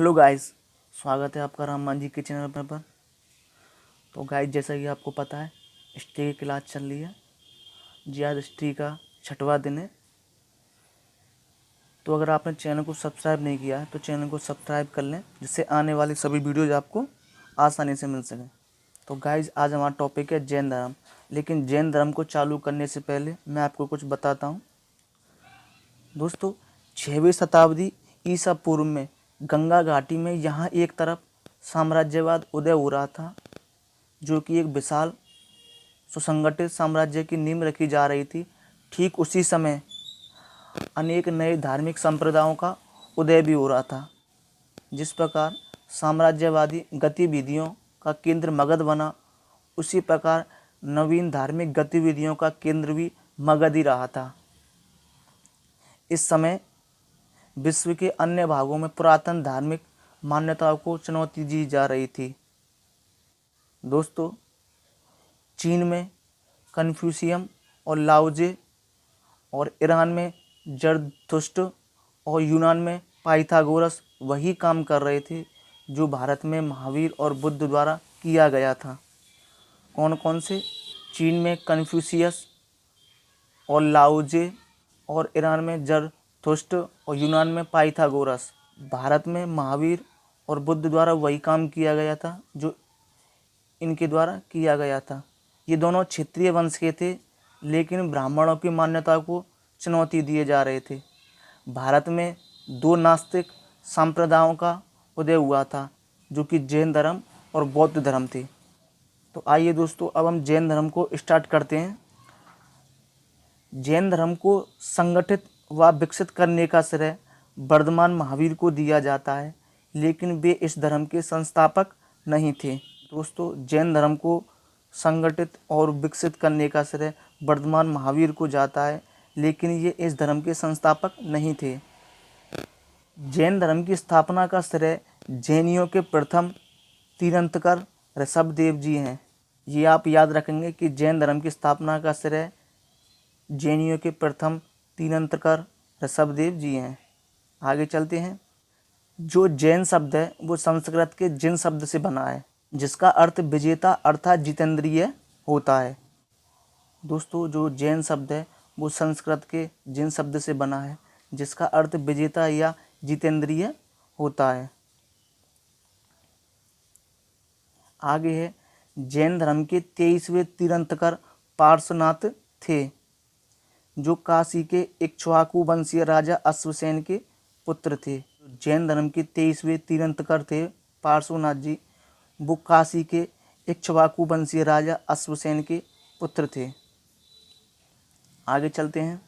Hello guys, स्वागत है आपका राम मान जी के चैनल पर। तो गाइस, जैसा कि आपको पता है, हिस्ट्री की क्लास चल रही है जी। आज हिस्ट्री का 6वां दिन है। तो अगर आपने चैनल को सब्सक्राइब नहीं किया है तो चैनल को सब्सक्राइब कर लें, जिससे आने वाली सभी वीडियोज आपको आसानी से मिल सकें। तो गाइस, आज हमारा टॉपिक है जैन धर्म। लेकिन जैन धर्म को चालू करने से पहले मैं आपको कुछ बताता हूँ। दोस्तों, 6वीं शताब्दी ईसा पूर्व में गंगा घाटी में यहाँ एक तरफ साम्राज्यवाद उदय हो रहा था, जो कि एक विशाल सुसंगठित साम्राज्य की नींव रखी जा रही थी। ठीक उसी समय अनेक नए धार्मिक संप्रदायों का उदय भी हो रहा था। जिस प्रकार साम्राज्यवादी गतिविधियों का केंद्र मगध बना, उसी प्रकार नवीन धार्मिक गतिविधियों का केंद्र भी मगध ही रहा था। इस समय विश्व के अन्य भागों में पुरातन धार्मिक मान्यताओं को चुनौती दी जा रही थी। दोस्तों, चीन में कन्फ्यूशियम और लाओजे, और ईरान में जरथुस्त्र, और यूनान में पाइथागोरस वही काम कर रहे थे जो भारत में महावीर और बुद्ध द्वारा किया गया था। कौन कौन से? चीन में कन्फ्यूशियस और लाओजे, और ईरान में जरथुस्त्र, और यूनान में पाइथागोरस। भारत में महावीर और बुद्ध द्वारा वही काम किया गया था जो इनके द्वारा किया गया था। ये दोनों क्षेत्रीय वंश के थे, लेकिन ब्राह्मणों की मान्यता को चुनौती दिए जा रहे थे। भारत में दो नास्तिक संप्रदायों का उदय हुआ था, जो कि जैन धर्म और बौद्ध धर्म थे। तो आइए दोस्तों, अब हम जैन धर्म को स्टार्ट करते हैं। जैन धर्म को संगठित व विकसित करने का श्रेय वर्धमान महावीर को दिया जाता है, लेकिन वे इस धर्म के संस्थापक नहीं थे। दोस्तों, जैन धर्म को संगठित और विकसित करने का श्रेय वर्धमान महावीर को जाता है, लेकिन ये इस धर्म के संस्थापक नहीं थे। जैन धर्म की स्थापना का श्रेय जैनियों के प्रथम तीर्थंकर ऋषभदेव जी हैं। ये आप याद रखेंगे कि जैन धर्म की स्थापना का श्रेय जैनियों के प्रथम तीर्थंकर ऋषभदेव जी हैं। आगे चलते हैं। जो जैन शब्द है वो संस्कृत के जिन शब्द से बना है, जिसका अर्थ विजेता अर्थात जितेंद्रिय होता है। दोस्तों, जो जैन शब्द है वो संस्कृत के जिन शब्द से बना है, जिसका अर्थ विजेता या जितेंद्रिय होता है। आगे है, जैन धर्म के 23वें तीर्थंकर पार्श्वनाथ थे, जो काशी के इक्ष्वाकु वंशीय राजा अश्वसेन के पुत्र थे। जैन धर्म के 23वें तीर्थंकर थे पार्श्वनाथ जी, वो काशी के इक्ष्वाकु वंशीय राजा अश्वसेन के पुत्र थे। आगे चलते हैं।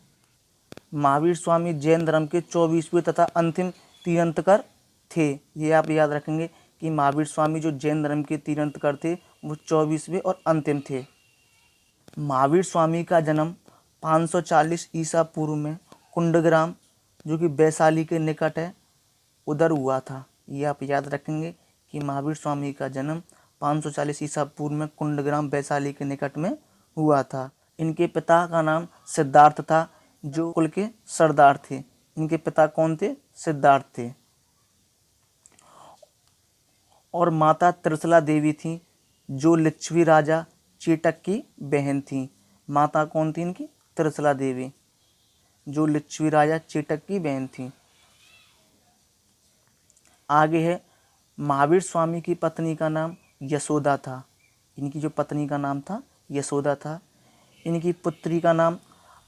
महावीर स्वामी जैन धर्म के 24वें तथा अंतिम तीर्थंकर थे। ये आप याद रखेंगे कि महावीर स्वामी जो जैन धर्म के तीर्थंकर थे वो 24वें और अंतिम थे। महावीर स्वामी का जन्म 540 ईसा पूर्व में कुंडग्राम, जो कि वैशाली के निकट है, उधर हुआ था। ये आप याद रखेंगे कि महावीर स्वामी का जन्म 540 ईसा पूर्व में कुंडग्राम वैशाली के निकट में हुआ था। इनके पिता का नाम सिद्धार्थ था, जो कुल के सरदार थे। इनके पिता कौन थे? सिद्धार्थ थे। और माता त्रिशला देवी थी, जो लिच्छवी राजा चेटक की बहन थी। माता कौन थी इनकी? त्रिशला देवी, जो लिच्छवी राजा चेटक की बहन थी। आगे है, महावीर स्वामी की पत्नी का नाम यशोदा था। इनकी जो पत्नी का नाम था यशोदा था। इनकी पुत्री का नाम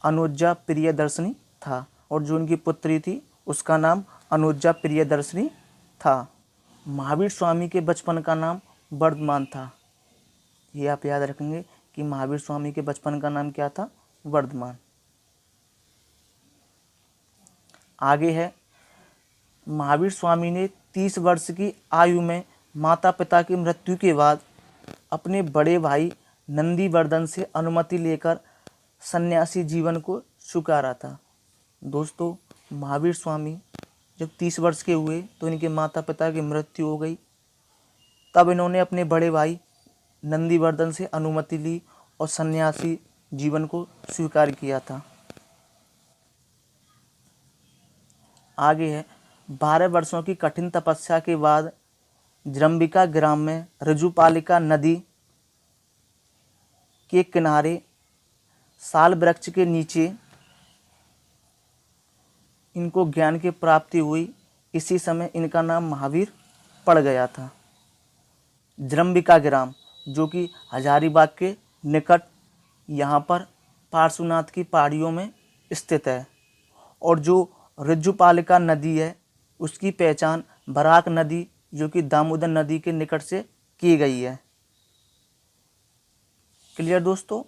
अनुजा प्रियदर्शनी था, और जो इनकी पुत्री थी उसका नाम अनुजा प्रियदर्शनी था। महावीर स्वामी के बचपन का नाम वर्धमान था। ये आप याद रखेंगे कि महावीर स्वामी के बचपन का नाम क्या था? वर्धमान। आगे है, महावीर स्वामी ने 30 वर्ष की आयु में माता पिता की मृत्यु के बाद अपने बड़े भाई नंदीवर्धन से अनुमति लेकर सन्यासी जीवन को स्वीकारा था। दोस्तों, महावीर स्वामी जब 30 वर्ष के हुए तो इनके माता पिता की मृत्यु हो गई। तब इन्होंने अपने बड़े भाई नंदीवर्धन से अनुमति ली और सन्यासी जीवन को स्वीकार किया था। आगे है, 12 वर्षों की कठिन तपस्या के बाद जृंबिका ग्राम में ऋजुपालिका नदी के किनारे साल वृक्ष के नीचे इनको ज्ञान की प्राप्ति हुई। इसी समय इनका नाम महावीर पड़ गया था। जृंबिका ग्राम जो कि हजारीबाग के निकट यहाँ पर पार्श्वनाथ की पहाड़ियों में स्थित है। और जो ऋजुपालिका नदी है उसकी पहचान बराक नदी जो कि दामोदर नदी के निकट से की गई है। क्लियर दोस्तों।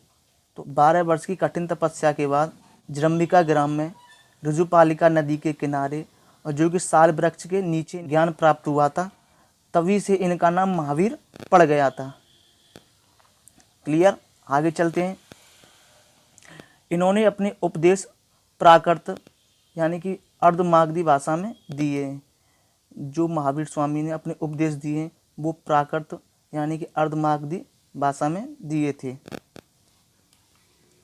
तो 12 वर्ष की कठिन तपस्या के बाद जृंबिका ग्राम में ऋजुपालिका नदी के किनारे और जो कि साल वृक्ष के नीचे ज्ञान प्राप्त हुआ था, तभी से इनका नाम महावीर पड़ गया था। क्लियर। आगे चलते हैं। इन्होंने अपने उपदेश प्राकृत यानी कि अर्धमागधी भाषा में दिए हैं। जो महावीर स्वामी ने अपने उपदेश दिए वो प्राकृत यानी कि अर्धमागधी भाषा में दिए थे।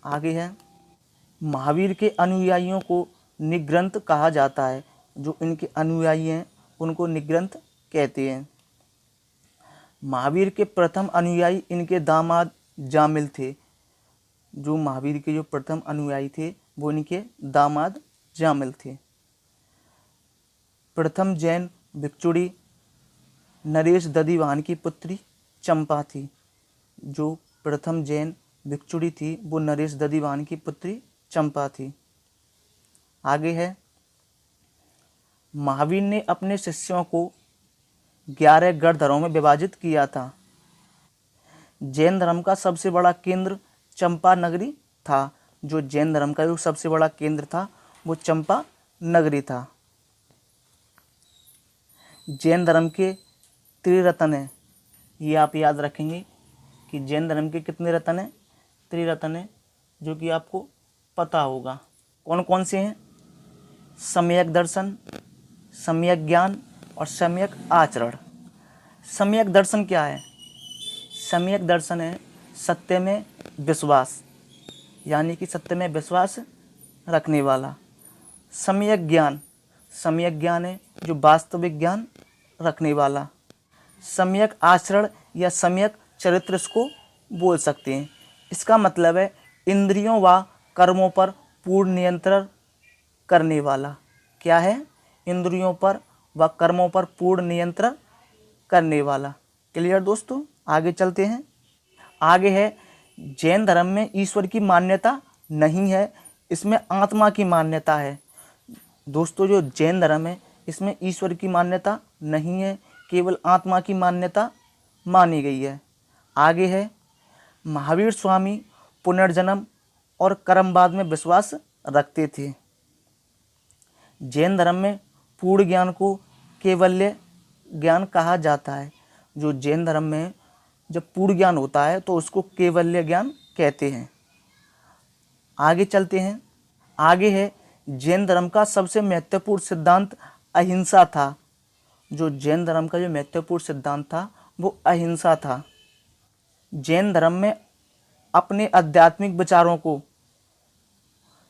आगे है, महावीर के अनुयायियों को निग्रंथ कहा जाता है। जो इनके अनुयायी हैं उनको निग्रंथ कहते हैं। महावीर के प्रथम अनुयायी इनके दामाद जामिल थे। जो महावीर के जो प्रथम अनुयायी थे वो इनके दामाद जामिल थे। प्रथम जैन भिक्षुणी नरेश दधिवान की पुत्री चंपा थी। जो प्रथम जैन भिक्षुणी थी वो नरेश दधिवान की पुत्री चंपा थी। आगे है, महावीर ने अपने शिष्यों को 11 गणधरों में विभाजित किया था। जैन धर्म का सबसे बड़ा केंद्र चंपा नगरी था। जो जैन धर्म का जो सबसे बड़ा केंद्र था वो चंपा नगरी था। जैन धर्म के त्रिरत्न है, ये आप याद रखेंगे कि जैन धर्म के कितने रत्न हैं? त्रिरत्न है, जो कि आपको पता होगा। कौन कौन से हैं? सम्यक दर्शन, सम्यक ज्ञान और सम्यक आचरण। सम्यक दर्शन क्या है? सम्यक दर्शन है सत्य में विश्वास, यानी कि सत्य में विश्वास रखने वाला। सम्यक ज्ञान, सम्यक ज्ञान है जो वास्तविक ज्ञान रखने वाला। सम्यक आचरण या सम्यक चरित्र इसको बोल सकते हैं। इसका मतलब है इंद्रियों व कर्मों पर पूर्ण नियंत्रण करने वाला। क्या है? इंद्रियों पर व कर्मों पर पूर्ण नियंत्रण करने वाला। क्लियर दोस्तों। आगे चलते हैं। आगे है, जैन धर्म में ईश्वर की मान्यता नहीं है, इसमें आत्मा की मान्यता है। दोस्तों जो जैन धर्म है इसमें ईश्वर की मान्यता नहीं है, केवल आत्मा की मान्यता मानी गई है। आगे है, महावीर स्वामी पुनर्जन्म और कर्मवाद में विश्वास रखते थे। जैन धर्म में पूर्ण ज्ञान को कैवल्य ज्ञान कहा जाता है। जो जैन धर्म में जब पूर्ण ज्ञान होता है तो उसको कैवल्य ज्ञान कहते हैं। आगे चलते हैं। आगे है, जैन धर्म का सबसे महत्वपूर्ण सिद्धांत अहिंसा था। जो जैन धर्म का जो महत्वपूर्ण सिद्धांत था वो अहिंसा था। जैन धर्म में अपने आध्यात्मिक विचारों को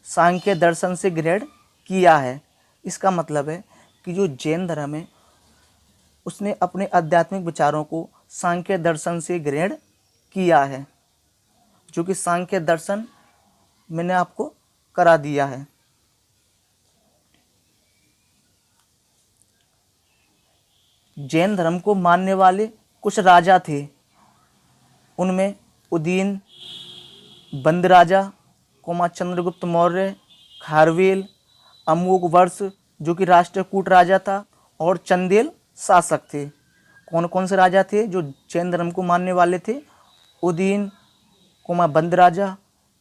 सांख्य दर्शन से ग्रहण किया है। इसका मतलब है कि जो जैन धर्म है उसने अपने आध्यात्मिक विचारों को सांख्य दर्शन से ग्रहण किया है, जो कि सांख्य दर्शन मैंने आपको करा दिया है। जैन धर्म को मानने वाले कुछ राजा थे। उनमें उदयन बंद राजा, चंद्रगुप्त मौर्य, खारवेल, अमोघ वर्ष जो कि राष्ट्रकूट राजा था, और चंदेल शासक थे। कौन कौन से राजा थे जो जैन धर्म को मानने वाले थे? उदयन, बंद राजा,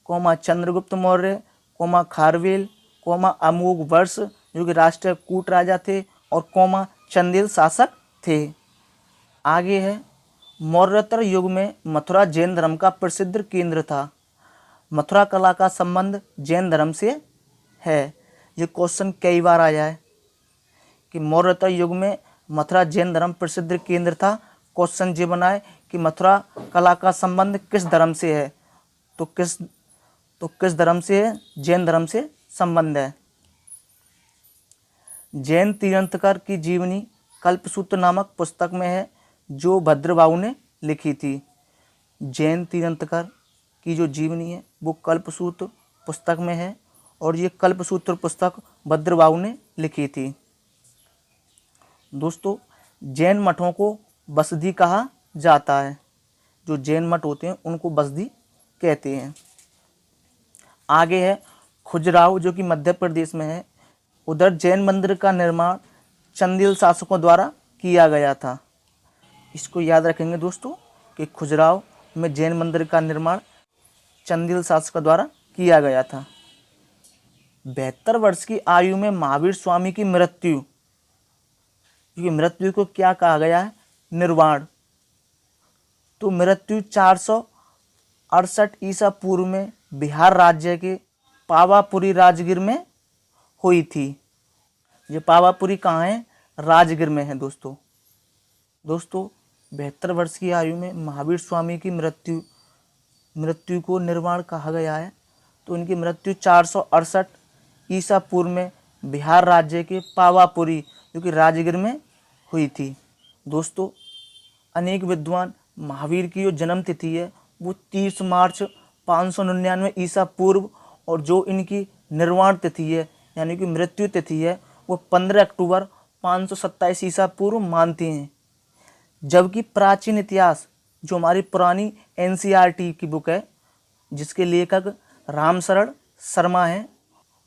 चंद्रगुप्त मौर्य, खारवेल, अमोघ वर्ष जो कि राष्ट्रकूट राजा थे, और चंदेल शासक थे। आगे है, मौर्योत्तर युग में मथुरा जैन धर्म का प्रसिद्ध केंद्र था। मथुरा कला का संबंध जैन धर्म से है। ये क्वेश्चन कई बार आया है कि मौर्योत्तर युग में मथुरा जैन धर्म प्रसिद्ध केंद्र था। क्वेश्चन ये बना है कि मथुरा कला का संबंध किस धर्म से है? तो किस धर्म से है? जैन धर्म से संबंध है। जैन तीर्थंकर की जीवनी कल्पसूत्र नामक पुस्तक में है, जो भद्रबाहु ने लिखी थी। जैन तीर्थंकर की जो जीवनी है वो कल्पसूत्र पुस्तक में है, और ये कल्पसूत्र पुस्तक भद्रबाहु ने लिखी थी। दोस्तों, जैन मठों को बसदी कहा जाता है। जो जैन मठ होते हैं उनको बसदी कहते हैं। आगे है खजुराहो, जो कि मध्य प्रदेश में है। उधर जैन मंदिर का निर्माण चंदेल शासकों द्वारा किया गया था। इसको याद रखेंगे दोस्तों कि खजुराहो में जैन मंदिर का निर्माण चंदेल शासकों द्वारा किया गया था। 72 वर्ष की आयु में महावीर स्वामी की मृत्यु, क्योंकि मृत्यु को क्या कहा गया है? निर्वाण। तो मृत्यु 468 ईसा पूर्व में बिहार राज्य के पावापुरी राजगीर में हुई थी। ये पावापुरी कहाँ है? राजगीर में है दोस्तों। 72 वर्ष की आयु में महावीर स्वामी की मृत्यु को निर्वाण कहा गया है। तो उनकी मृत्यु 468 ईसा पूर्व में बिहार राज्य के पावापुरी, जो कि राजगीर में हुई थी। दोस्तों, अनेक विद्वान महावीर की जो जन्म तिथि है वो 30 मार्च 599 ईसा पूर्व, और जो इनकी निर्वाण तिथि है यानी कि मृत्यु तिथि है वो 15 अक्टूबर 527 ईसा पूर्व मानते हैं। जबकि प्राचीन इतिहास, जो हमारी पुरानी NCERT की बुक है जिसके लेखक रामशरण शर्मा हैं,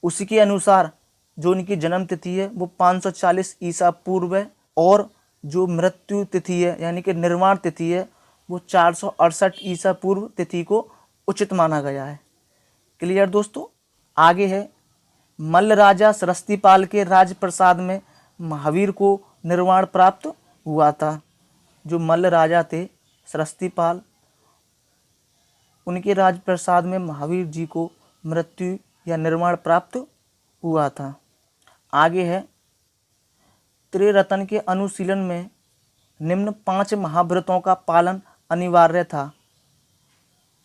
उसी के अनुसार जो इनकी जन्म तिथि है वो 540 ईसा पूर्व है, और जो मृत्यु तिथि है यानी कि निर्वाण तिथि है वो 468 ईसा पूर्व तिथि को उचित माना गया है। क्लियर दोस्तों। आगे है मल्ल राजा सरस्वतीपाल के राजप्रसाद में महावीर को निर्वाण प्राप्त हुआ था। जो मल्ल राजा थे सरस्वतीपाल, उनके राजप्रसाद में महावीर जी को मृत्यु या निर्वाण प्राप्त हुआ था। आगे है त्रिरत्न के अनुशीलन में निम्न 5 महाव्रतों का पालन अनिवार्य था।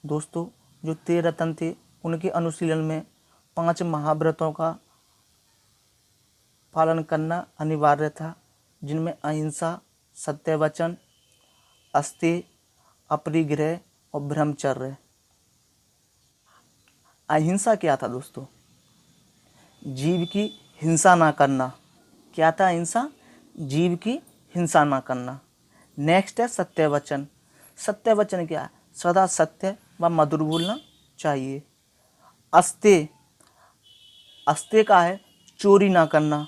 दोस्तों, जो त्रिरत्न थे उनके अनुशीलन में 5 महाव्रतों का पालन करना अनिवार्य था, जिनमें अहिंसा, सत्यवचन, अस्तेय, अपरिग्रह और ब्रह्मचर्य। अहिंसा क्या था दोस्तों? जीव की हिंसा ना करना। क्या था अहिंसा? जीव की हिंसा ना करना। नेक्स्ट है सत्यवचन। सत्यवचन क्या है? सदा सत्य व मधुर बोलना चाहिए। अस्तेय, अस्तेय का है चोरी ना करना।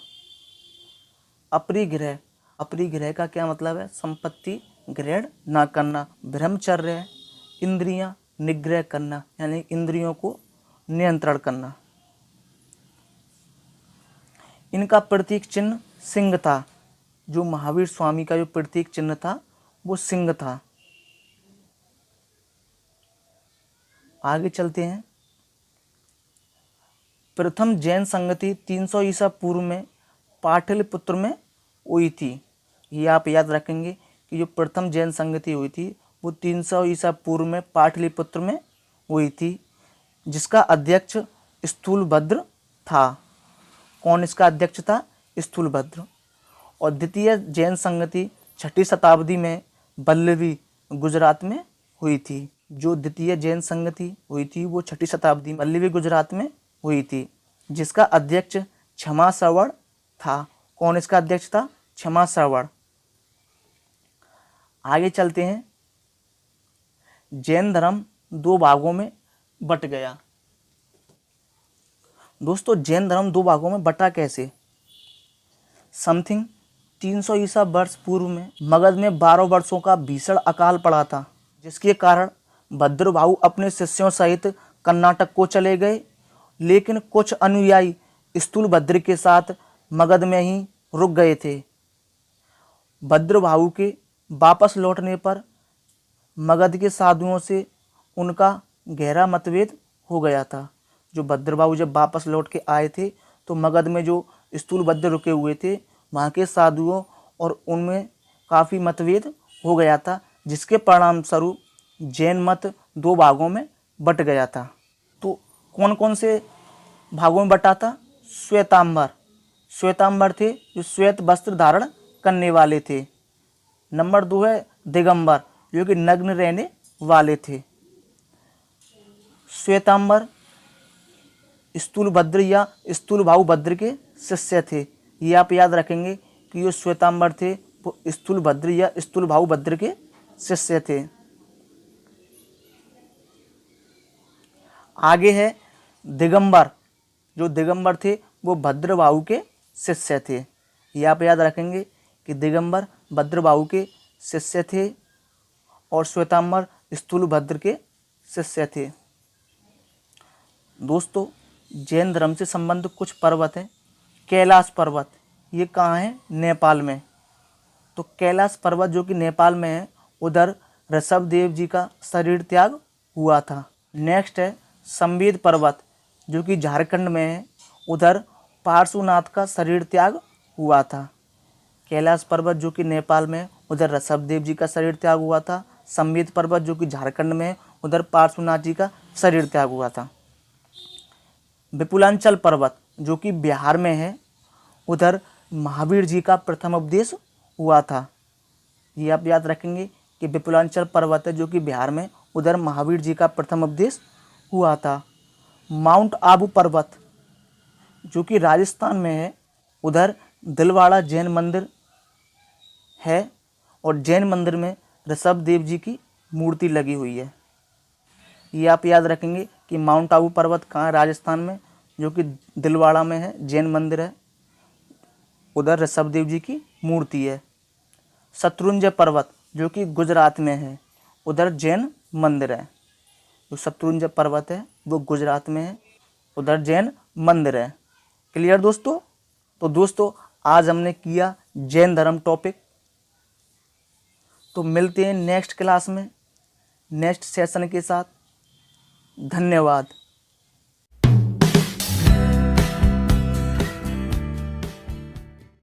अपरिग्रह, अपरिग्रह का क्या मतलब है? संपत्ति ग्रहण ना करना। ब्रह्मचर्य है इंद्रियां निग्रह करना, यानी इंद्रियों को नियंत्रण करना। इनका प्रतीक चिन्ह सिंह था। जो महावीर स्वामी का जो प्रतीक चिन्ह था वो सिंह था। आगे चलते हैं। प्रथम जैन संगति 300 ईसा पूर्व में पाटलिपुत्र में हुई थी। ये आप याद रखेंगे कि जो प्रथम जैन संगति हुई थी वो 300 ईसा पूर्व में पाटलिपुत्र में हुई थी, जिसका अध्यक्ष स्थूलभद्र था। कौन इसका अध्यक्ष था? स्थूलभद्र। और द्वितीय जैन संगति 6ठी शताब्दी में वल्लभी गुजरात में हुई थी। जो द्वितीय जैन संगति हुई थी वो 6ठी शताब्दी में वल्लभी गुजरात में हुई थी, जिसका अध्यक्ष क्षमा श्रवण था। कौन इसका अध्यक्ष था? क्षमा श्रवण। आगे चलते हैं। जैन धर्म 2 भागों में बट गया। दोस्तों, जैन धर्म 2 भागों में बटा कैसे? समथिंग 300 ईसा वर्ष पूर्व में मगध में 12 वर्षों का भीषण अकाल पड़ा था, जिसके कारण भद्रबाहु अपने शिष्यों सहित कर्नाटक को चले गए, लेकिन कुछ अनुयायी स्थूलभद्र के साथ मगध में ही रुक गए थे। भद्रबाहु के वापस लौटने पर मगध के साधुओं से उनका गहरा मतभेद हो गया था। जो भद्रबाहु जब वापस लौट के आए थे तो मगध में जो स्थूलभद्र रुके हुए थे वहाँ के साधुओं और उनमें काफ़ी मतभेद हो गया था, जिसके परिणाम स्वरूप जैन मत 2 भागों में बट गया था। तो कौन कौन से भागों में बटा था? श्वेतांबर, श्वेतांबर थे जो श्वेत वस्त्र धारण करने वाले थे। नंबर 2 है दिगंबर जो कि नग्न रहने वाले थे। श्वेतांबर स्थूलभद्र या स्थूलभाऊ भद्र के शिष्य थे। ये आप याद रखेंगे कि जो श्वेतांबर थे वो स्थूलभद्र या स्थूलभाऊ भद्र के शिष्य थे। आगे है दिगंबर, जो दिगंबर थे वो भद्रबाहु के शिष्य थे। ये आप याद रखेंगे कि दिगंबर भद्रबाहु के शिष्य थे और श्वेतांबर स्थूलभद्र के शिष्य थे। दोस्तों, जैन धर्म से संबंधित कुछ पर्वत हैं। कैलाश पर्वत, ये कहाँ है? नेपाल में। तो कैलाश पर्वत जो कि नेपाल में है, उधर ऋषभदेव जी का शरीर त्याग हुआ था। नेक्स्ट है संवेद पर्वत जो कि झारखंड में है, उधर पार्श्वनाथ का शरीर त्याग हुआ था। कैलाश पर्वत जो कि नेपाल में है, उधर ऋषभदेव जी का शरीर त्याग हुआ था। संवेद पर्वत जो कि झारखंड में है, उधर पार्श्वनाथ जी का शरीर त्याग हुआ था। विपुलांचल पर्वत जो कि बिहार में है, उधर महावीर जी का प्रथम उपदेश हुआ था। ये आप याद रखेंगे कि विपुलांचल पर्वत है जो कि बिहार में, उधर महावीर जी का प्रथम उपदेश हुआ था। माउंट आबू पर्वत जो कि राजस्थान में है, उधर दिलवाड़ा जैन मंदिर है और जैन मंदिर में ऋषभदेव जी की मूर्ति लगी हुई है। ये आप याद रखेंगे कि माउंट आबू पर्वत कहाँ है? राजस्थान में, जो कि दिलवाड़ा में है, जैन मंदिर है, उधर ऋषभदेव जी की मूर्ति है। शत्रुंजय पर्वत जो कि गुजरात में है, उधर जैन मंदिर है। जो शत्रुंजय पर्वत है वो गुजरात में है, उधर जैन मंदिर है। क्लियर दोस्तों? तो दोस्तों, आज हमने किया जैन धर्म टॉपिक। तो मिलते हैं नेक्स्ट क्लास में नेक्स्ट सेशन के साथ। धन्यवाद।